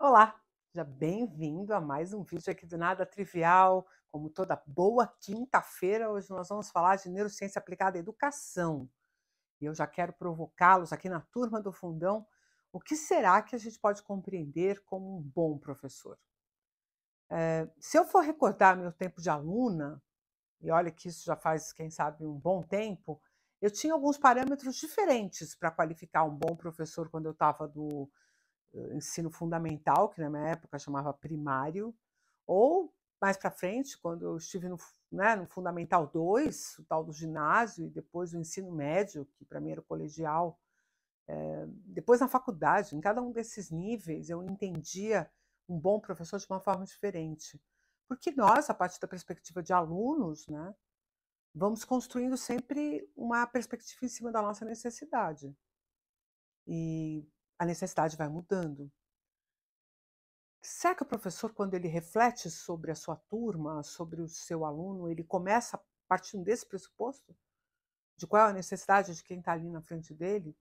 Olá, seja bem-vindo a mais um vídeo aqui do Nada Trivial. Como toda boa quinta-feira, hoje nós vamos falar de neurociência aplicada à educação. E eu já quero provocá-los aqui na turma do fundão. O que será que a gente pode compreender como um bom professor? Se eu for recordar meu tempo de aluna, e olha que isso já faz, quem sabe, um bom tempo, eu tinha alguns parâmetros diferentes para qualificar um bom professor quando eu estava do ensino fundamental, que na minha época chamava primário, ou mais para frente, quando eu estive no Fundamental 2, o tal do ginásio, e depois o ensino médio, que para mim era o colegial, depois na faculdade, em cada um desses níveis eu entendia um bom professor de uma forma diferente. Porque nós, a partir da perspectiva de alunos, né, vamos construindo sempre uma perspectiva em cima da nossa necessidade. E a necessidade vai mudando. Será que o professor, quando ele reflete sobre a sua turma, sobre o seu aluno, ele começa partindo desse pressuposto? De qual é a necessidade de quem está ali na frente dele?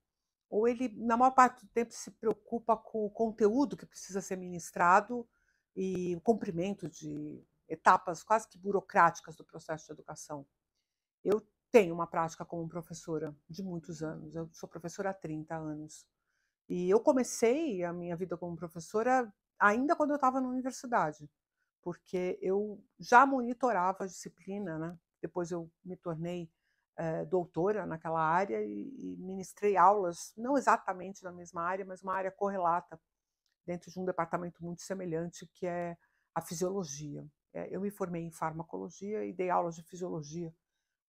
Ou ele, na maior parte do tempo, se preocupa com o conteúdo que precisa ser ministrado e o cumprimento de etapas quase que burocráticas do processo de educação? Eu tenho uma prática como professora de muitos anos, eu sou professora há 30 anos. E eu comecei a minha vida como professora ainda quando eu estava na universidade, porque eu já monitorava a disciplina, né. Depois eu me tornei, doutora naquela área e ministrei aulas, não exatamente na mesma área, mas uma área correlata, dentro de um departamento muito semelhante, que é a fisiologia. Eu me formei em farmacologia e dei aulas de fisiologia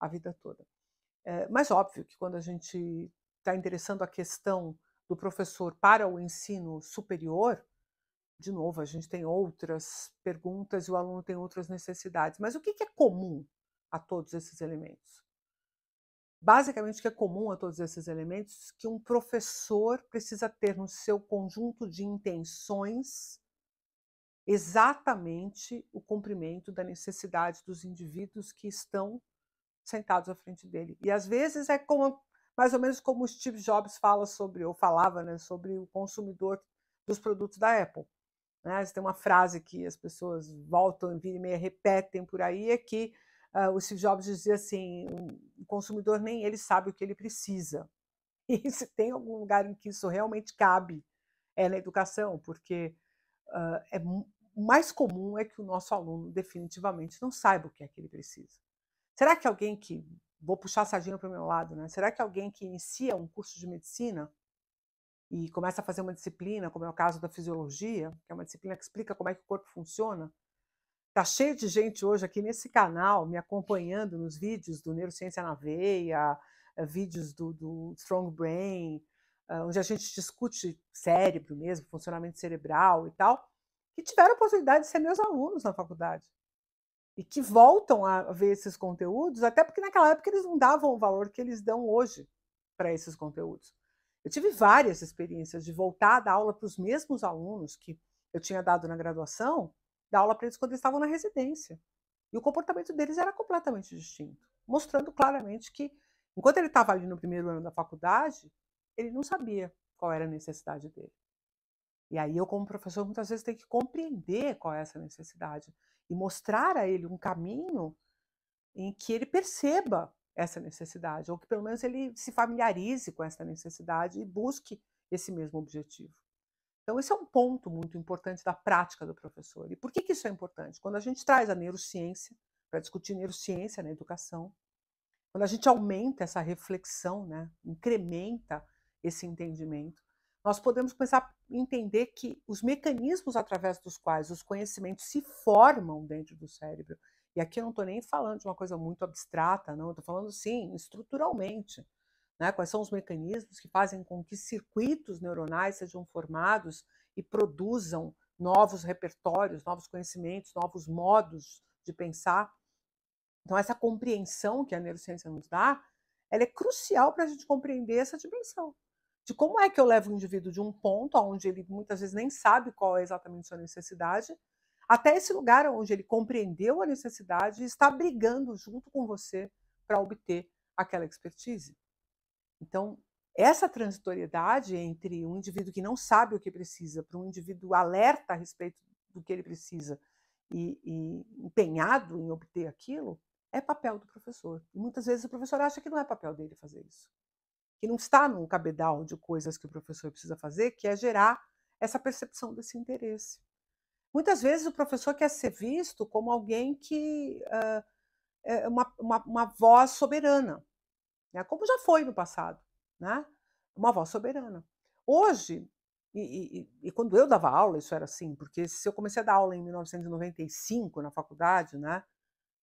a vida toda. Mas óbvio que quando a gente está endereçando a questão do professor para o ensino superior, de novo, a gente tem outras perguntas e o aluno tem outras necessidades. Mas o que é comum a todos esses elementos? Basicamente, o que é comum a todos esses elementos é que um professor precisa ter no seu conjunto de intenções exatamente o cumprimento da necessidade dos indivíduos que estão sentados à frente dele. E às vezes é como mais ou menos como o Steve Jobs fala sobre, ou falava, né, sobre o consumidor dos produtos da Apple. Né? Tem uma frase que as pessoas voltam, vira e meia, repetem por aí, é que o Steve Jobs dizia assim: o consumidor nem ele sabe o que ele precisa. E se tem algum lugar em que isso realmente cabe, é na educação, porque o mais comum é que o nosso aluno definitivamente não saiba o que é que ele precisa. Será que alguém que vou puxar a sardinha para o meu lado, né, será que alguém que inicia um curso de medicina e começa a fazer uma disciplina, como é o caso da fisiologia, que é uma disciplina que explica como é que o corpo funciona, tá cheio de gente hoje aqui nesse canal me acompanhando nos vídeos do Neurociência na Veia, vídeos do Strong Brain, onde a gente discute cérebro mesmo, funcionamento cerebral e tal, que tiveram a oportunidade de ser meus alunos na faculdade. E que voltam a ver esses conteúdos, até porque naquela época eles não davam o valor que eles dão hoje para esses conteúdos. Eu tive várias experiências de voltar a dar aula para os mesmos alunos que eu tinha dado na graduação, dar aula para eles quando eles estavam na residência. E o comportamento deles era completamente distinto, mostrando claramente que, enquanto ele estava ali no primeiro ano da faculdade, ele não sabia qual era a necessidade dele. E aí eu, como professor, muitas vezes tenho que compreender qual é essa necessidade e mostrar a ele um caminho em que ele perceba essa necessidade, ou que pelo menos ele se familiarize com essa necessidade e busque esse mesmo objetivo. Então esse é um ponto muito importante da prática do professor. E por que isso é importante? Quando a gente traz a neurociência para discutir neurociência na educação, quando a gente aumenta essa reflexão, né, incrementa esse entendimento, nós podemos começar a entender que os mecanismos através dos quais os conhecimentos se formam dentro do cérebro, e aqui eu não estou nem falando de uma coisa muito abstrata, não, eu estou falando, sim, estruturalmente. Né? Quais são os mecanismos que fazem com que circuitos neuronais sejam formados e produzam novos repertórios, novos conhecimentos, novos modos de pensar. Então, essa compreensão que a neurociência nos dá, ela é crucial para a gente compreender essa dimensão. De como é que eu levo o indivíduo de um ponto, onde ele muitas vezes nem sabe qual é exatamente a sua necessidade, até esse lugar onde ele compreendeu a necessidade e está brigando junto com você para obter aquela expertise. Então, essa transitoriedade entre um indivíduo que não sabe o que precisa para um indivíduo alerta a respeito do que ele precisa e empenhado em obter aquilo, é papel do professor. E muitas vezes o professor acha que não é papel dele fazer isso, que não está no cabedal de coisas que o professor precisa fazer, que é gerar essa percepção desse interesse. Muitas vezes o professor quer ser visto como alguém que é uma voz soberana, né? Como já foi no passado, né? Uma voz soberana. Hoje, e quando eu dava aula, isso era assim, porque se eu comecei a dar aula em 1995 na faculdade, né?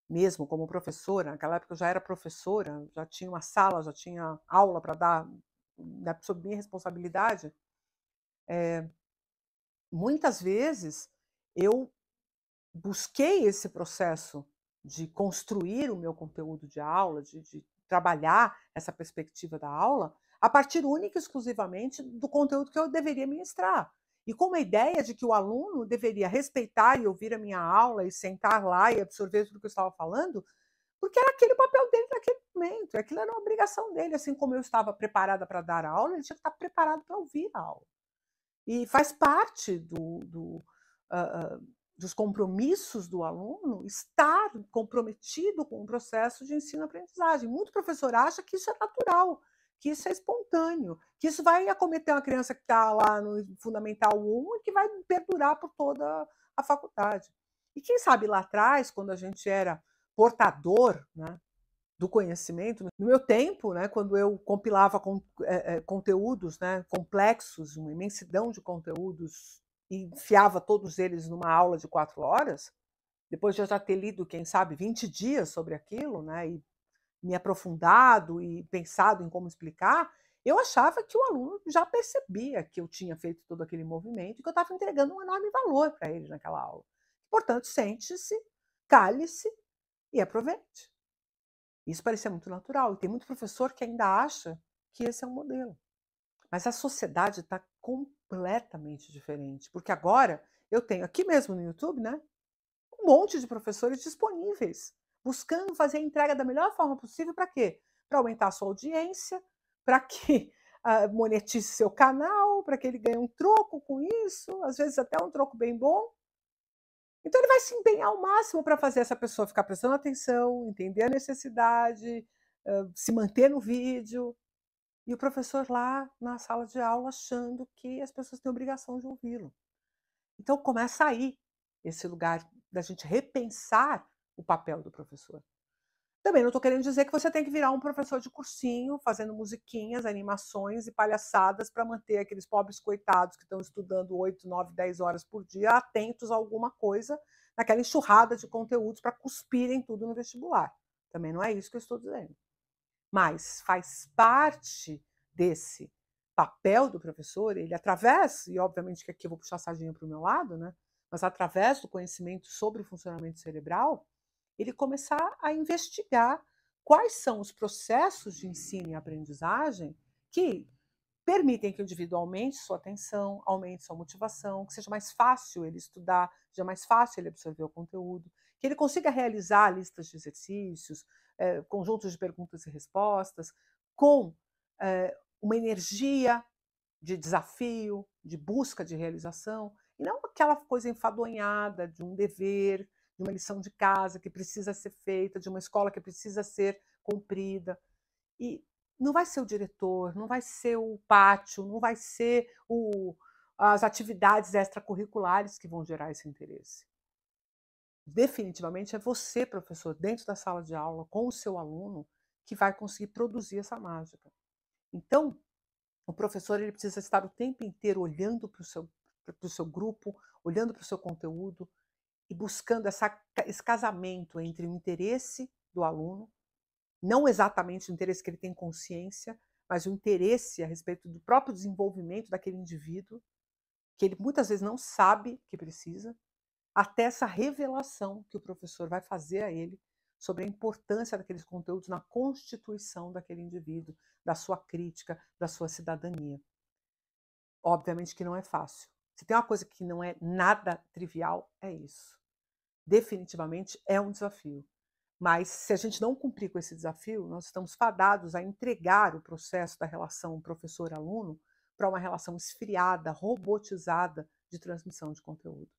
Mesmo como professora, naquela época eu já era professora, já tinha uma sala, já tinha aula para dar, né, sob minha responsabilidade. Muitas vezes eu busquei esse processo de construir o meu conteúdo de aula, de trabalhar essa perspectiva da aula, a partir única e exclusivamente do conteúdo que eu deveria ministrar. E com a ideia de que o aluno deveria respeitar e ouvir a minha aula e sentar lá e absorver tudo que eu estava falando, porque era aquele o papel dele naquele momento, aquilo era uma obrigação dele, assim como eu estava preparada para dar a aula, ele tinha que estar preparado para ouvir a aula. E faz parte ah, ah, dos compromissos do aluno estar comprometido com o processo de ensino-aprendizagem. Muito professor acha que isso é natural, que isso é espontâneo, que isso vai acometer uma criança que está lá no Fundamental 1 e que vai perdurar por toda a faculdade. E quem sabe lá atrás, quando a gente era portador, né, do conhecimento. No meu tempo, né, quando eu compilava conteúdos, né, complexos, uma imensidão de conteúdos, e enfiava todos eles numa aula de 4 horas, depois de eu já ter lido, quem sabe, 20 dias sobre aquilo, né, e me aprofundado e pensado em como explicar, eu achava que o aluno já percebia que eu tinha feito todo aquele movimento e que eu estava entregando um enorme valor para ele naquela aula. Portanto, sente-se, cale-se e aproveite. Isso parecia muito natural. E tem muito professor que ainda acha que esse é um modelo. Mas a sociedade está completamente diferente. Porque agora eu tenho aqui mesmo no YouTube, né, um monte de professores disponíveis, buscando fazer a entrega da melhor forma possível. Para quê? Para aumentar a sua audiência, para que monetize seu canal, para que ele ganhe um troco com isso, às vezes até um troco bem bom. Então ele vai se empenhar ao máximo para fazer essa pessoa ficar prestando atenção, entender a necessidade, se manter no vídeo, e o professor lá na sala de aula achando que as pessoas têm obrigação de ouvi-lo. Então começa aí esse lugar da gente repensar o papel do professor. Também não estou querendo dizer que você tem que virar um professor de cursinho, fazendo musiquinhas, animações e palhaçadas para manter aqueles pobres coitados que estão estudando 8, 9, 10 horas por dia atentos a alguma coisa, naquela enxurrada de conteúdos para cuspirem tudo no vestibular. Também não é isso que eu estou dizendo. Mas faz parte desse papel do professor, ele através, e obviamente que aqui eu vou puxar a sardinha para o meu lado, né? Mas através do conhecimento sobre o funcionamento cerebral, ele começar a investigar quais são os processos de ensino e aprendizagem que permitem que o indivíduo aumente sua atenção, aumente sua motivação, que seja mais fácil ele estudar, seja mais fácil ele absorver o conteúdo, que ele consiga realizar listas de exercícios, conjuntos de perguntas e respostas, com uma energia de desafio, de busca de realização, e não aquela coisa enfadonhada de um dever, de uma lição de casa que precisa ser feita, de uma escola que precisa ser cumprida. E não vai ser o diretor, não vai ser o pátio, não vai ser as atividades extracurriculares que vão gerar esse interesse. Definitivamente é você, professor, dentro da sala de aula, com o seu aluno, que vai conseguir produzir essa mágica. Então, o professor ele precisa estar o tempo inteiro olhando para o seu grupo, olhando para o seu conteúdo e buscando esse casamento entre o interesse do aluno, não exatamente o interesse que ele tem consciência, mas o interesse a respeito do próprio desenvolvimento daquele indivíduo, que ele muitas vezes não sabe que precisa, até essa revelação que o professor vai fazer a ele sobre a importância daqueles conteúdos na constituição daquele indivíduo, da sua crítica, da sua cidadania. Obviamente que não é fácil. Se tem uma coisa que não é nada trivial, é isso. Definitivamente é um desafio. Mas se a gente não cumprir com esse desafio, nós estamos fadados a entregar o processo da relação professor-aluno para uma relação esfriada, robotizada de transmissão de conteúdo.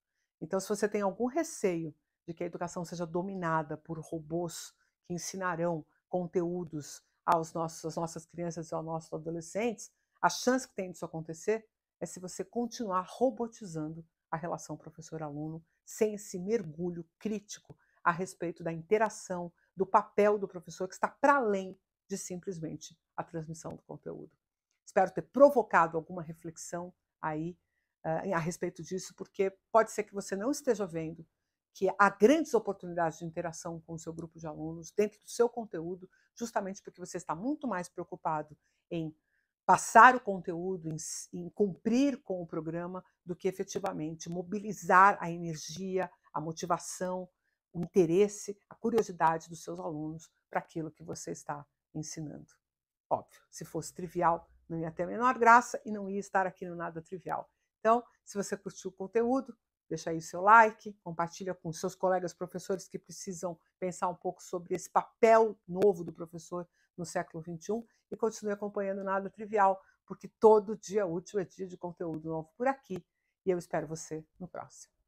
Então, se você tem algum receio de que a educação seja dominada por robôs que ensinarão conteúdos às nossas crianças e aos nossos adolescentes, a chance que tem disso acontecer é se você continuar robotizando a relação professor-aluno sem esse mergulho crítico a respeito da interação, do papel do professor, que está para além de simplesmente a transmissão do conteúdo. Espero ter provocado alguma reflexão aí a respeito disso, porque pode ser que você não esteja vendo que há grandes oportunidades de interação com o seu grupo de alunos dentro do seu conteúdo, justamente porque você está muito mais preocupado em passar o conteúdo, em cumprir com o programa, do que efetivamente mobilizar a energia, a motivação, o interesse, a curiosidade dos seus alunos para aquilo que você está ensinando. Óbvio, se fosse trivial, não ia ter a menor graça e não ia estar aqui no Nada Trivial. Então, se você curtiu o conteúdo, deixa aí o seu like, compartilha com seus colegas professores que precisam pensar um pouco sobre esse papel novo do professor no século XXI e continue acompanhando Nada Trivial, porque todo dia útil é dia de conteúdo novo por aqui e eu espero você no próximo.